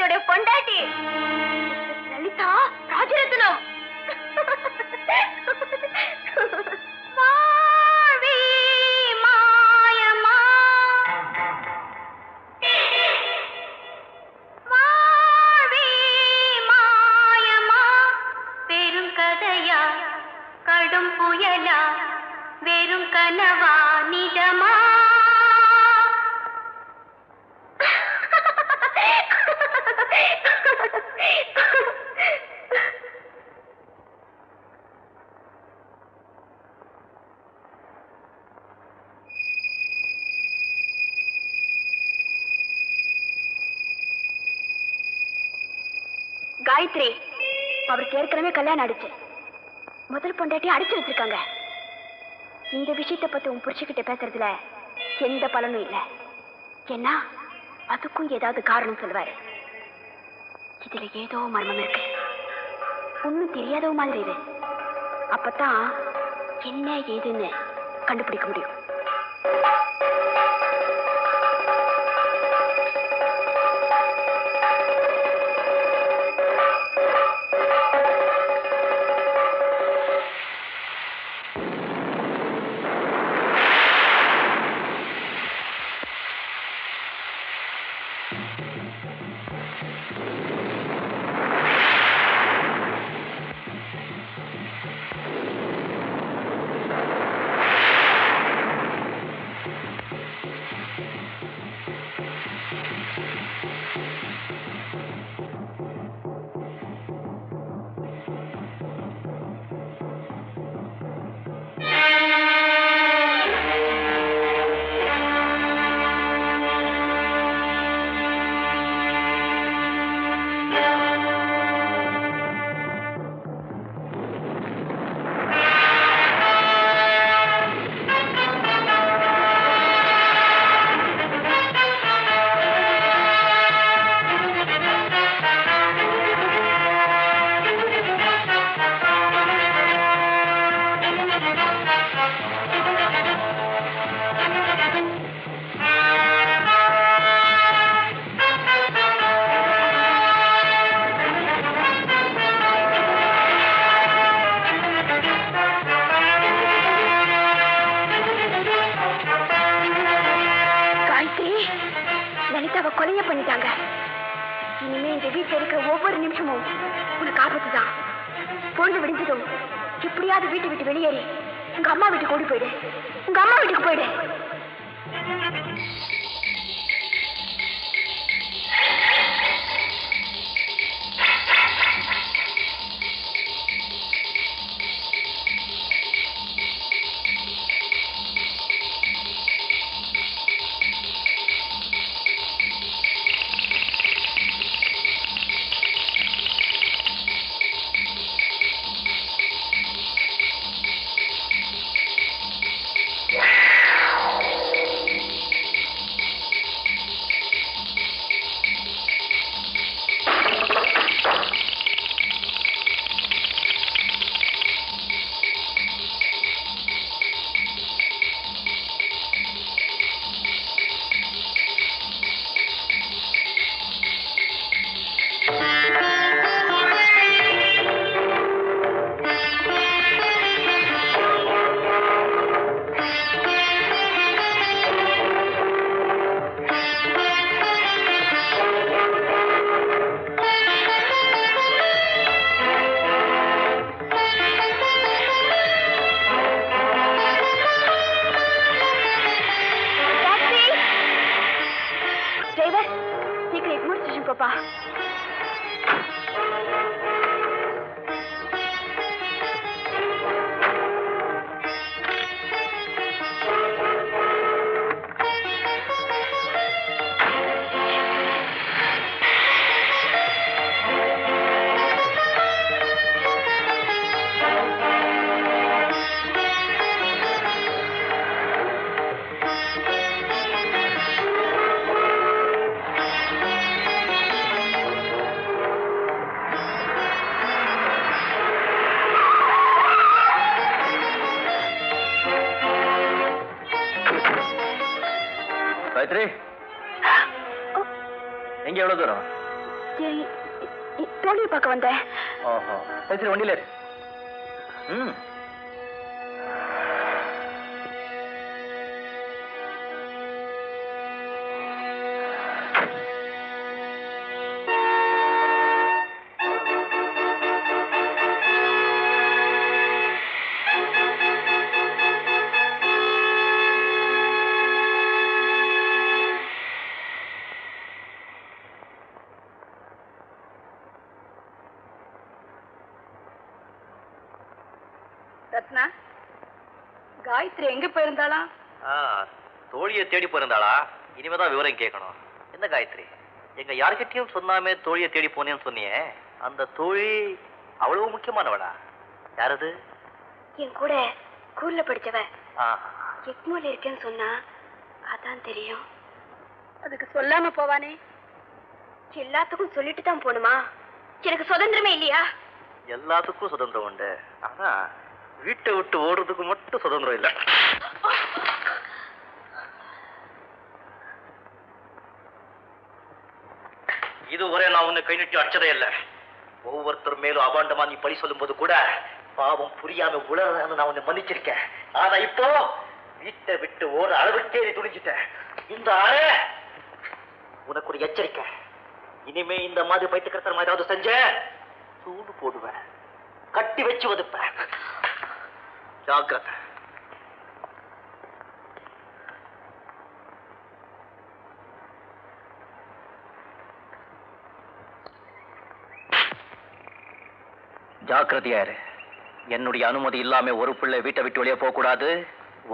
சக்கரவர்த்தியோட பொண்டாட்டி லலிதா ராஜரத்னம். மாவி மாயமா மாவி மாயமா பெரும் கதையா கடும் புயலா வெறும் கனவா நிஜமா? காயத்ரி, அவருக்கு ஏற்கனவே கல்யாணம் ஆயிடுச்சு. முதல் பொண்டாட்டி அடிச்சு வச்சிருக்காங்க. இந்த விஷயத்தை பத்தி உன் புருஷகிட்ட பேசுறதுல எந்த பலனும் இல்லை. ஏன்னா அதுக்கும் ஏதாவது காரணம் சொல்லுவாரு. இதுல ஏதோ மர்மம் இருக்கு. ஒன்னும் தெரியாத மாதிரி இது. அப்பதான் என்ன ஏதுன்னு கண்டுபிடிக்க முடியும். எங்க எவ்வளவு தூரம்? தோழியை பார்க்க வந்தேன். ஓஹோ, சரி வண்டியில. ரத்னா, காயத்ரி எங்க போயிருந்தாளா? தோழியை தேடி போயிருந்தாளா? இனிமேதான் விவரம் கேட்கணும். என்ன காயத்ரி, எங்க யார்கிட்டயும் சொன்னாமே தோழியை தேடி போனேன்னு சொன்னியே, அந்த தோழி அவ்வளவு முக்கியமானவளா? யாரது? என் கூட ஸ்கூல்ல படிச்சவ. எக்மோல இருக்கேன்னு சொன்னா, அதான் தெரியும். அதுக்கு சொல்லாம போவானே? எல்லாத்துக்கும் சொல்லிட்டு தான் போணுமா? எனக்கு சுதந்திரமே இல்லையா? எல்லாத்துக்கும் சுதந்திரம் உண்டு, ஆனா வீட்டை விட்டு ஓடுறதுக்கு மட்டும் சுதந்திரம் இல்லை. இதுவரை நான் உன்னை கை நீட்டி அடிச்சதே இல்லை. ஒவ்வொருத்தர் மேலும் அபாண்டமா நீ பழி சொல்லும் போது கூட பாவம் புரியாம உளறன்னு நான் உன்னை மன்னிச்சிருக்கேன். ஆனா இப்போ வீட்டை விட்டு ஓட அளவுக்கே நீ துணிஞ்சிட்ட. இந்த அறை உனக்கு ஒரு எச்சரிக்கை. இனிமே இந்த மாதிரி பைத்துக்கிறத்தனமா ஏதாவது செஞ்ச சூடு போடுவேன், கட்டி வச்சு வதுப்பேன். ஜாக்கிரதை. ஜாக்கிரதையாரு. என்னுடைய அனுமதி இல்லாம ஒரு பிள்ளை வீட்டை விட்டு வெளியே போக கூடாது,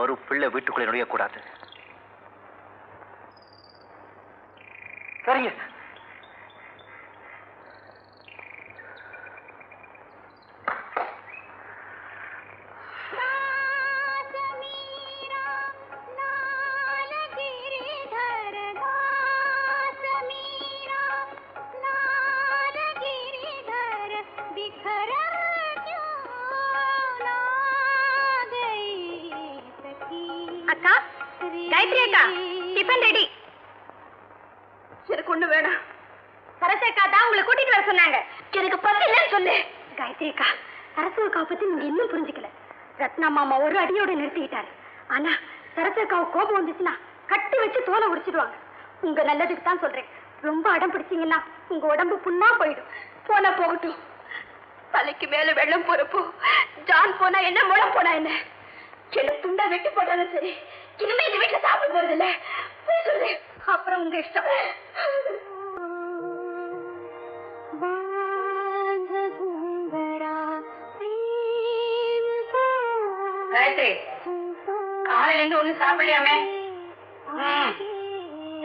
ஒரு பிள்ளை வீட்டுக்குள்ளே நுழைய கூடாது. சரிங்க. அக்கா, காயத்ரி அக்கா, டிஃபன் ரெடி. எனக்கு ஒண்ணு வேணாம். சரசக்கா தான் உங்களை கூட்டிட்டு வர சொன்னாங்க. எனக்கு பசி இல்லைன்னு சொல்லு. காயத்ரி அக்கா, சரசக்காவை பத்தி நீங்க இன்னும் புரிஞ்சுக்கல. ரத்னா மாமா ஒரு அடியோட நிறுத்திக்கிட்டாரு. ஆனா சரசக்காவை கோபம் வந்துச்சுன்னா கட்டி வச்சு தோலை உரிச்சிடுவாங்க. உங்க நல்லதுக்கு தான் சொல்றேன். ரொம்ப அடம் பிடிச்சீங்கன்னா உங்க உடம்பு புண்ணா போயிடும். போனா போகட்டும். தலைக்கு மேல வெள்ளம் போறப்போ ஜான் போனா என்ன, முளம் போனா என்ன, என்ன துண்டா வெட்டி போட்டாலும் சரி, இனிமே இந்த வீட்டுல சாப்பிட போறது இல்ல. சொல்லு, அப்புறம் உங்க இஷ்டம். காயத்ரி, காலையில இருந்து ஒண்ணு சாப்பிடலையாமே?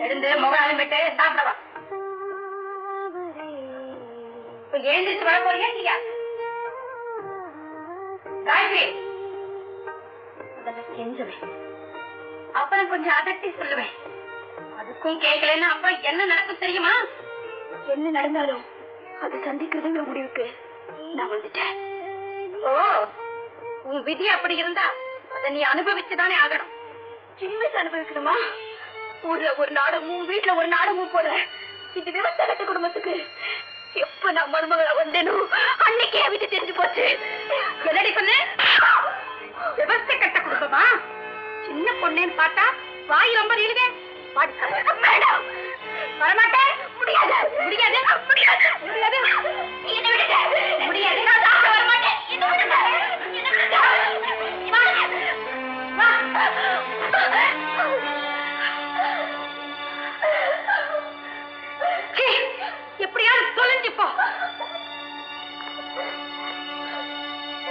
எழுந்து முகாலம் விட்டு சாப்பிடவா. இப்ப எழுந்திரிச்சு வர போறியா இல்லையா? காயத்ரி, கெஞ்சுவேன், அப்புறம் கொஞ்சம் அதட்டி சொல்லுவேன். அதுக்கும் கேட்கலன்னா அப்புறம் என்ன நடக்கும் தெரியுமா? என்ன நடந்தாலும் அது சந்திக்கிறதுங்கிற முடிவுக்கு நான் வந்துட்டேன். ஓ, உன் விதி அப்படி இருந்தா அதை நீ அனுபவிச்சுதானே ஆகணும். சின்ன அனுபவிக்கணுமா? ஊர்ல ஒரு நாடகமும் வீட்டுல ஒரு நாடகமும் போற இந்த விவசாய கட்ட குடும்பத்துக்கு எப்ப நான் மருமகளா வந்தேனோ அன்னைக்கே விட்டு தெரிஞ்சு போச்சு. என்னடி சொன்ன? விவசாய கட்ட குடும்பமா? சின்ன பொண்ணேன்னு பார்த்தா வாய் ரொம்ப நீளுதே. மேடம், வரமாட்டேன். முடியாது, முடியாது, முடியாது, முடியாது. என்ன விடுங்க. முடியாது, நான் சாப்பிட வரமாட்டேன். என்ன விடுங்க. என்ன விடுங்க. எப்படியாவது தொலைஞ்சுப்போ.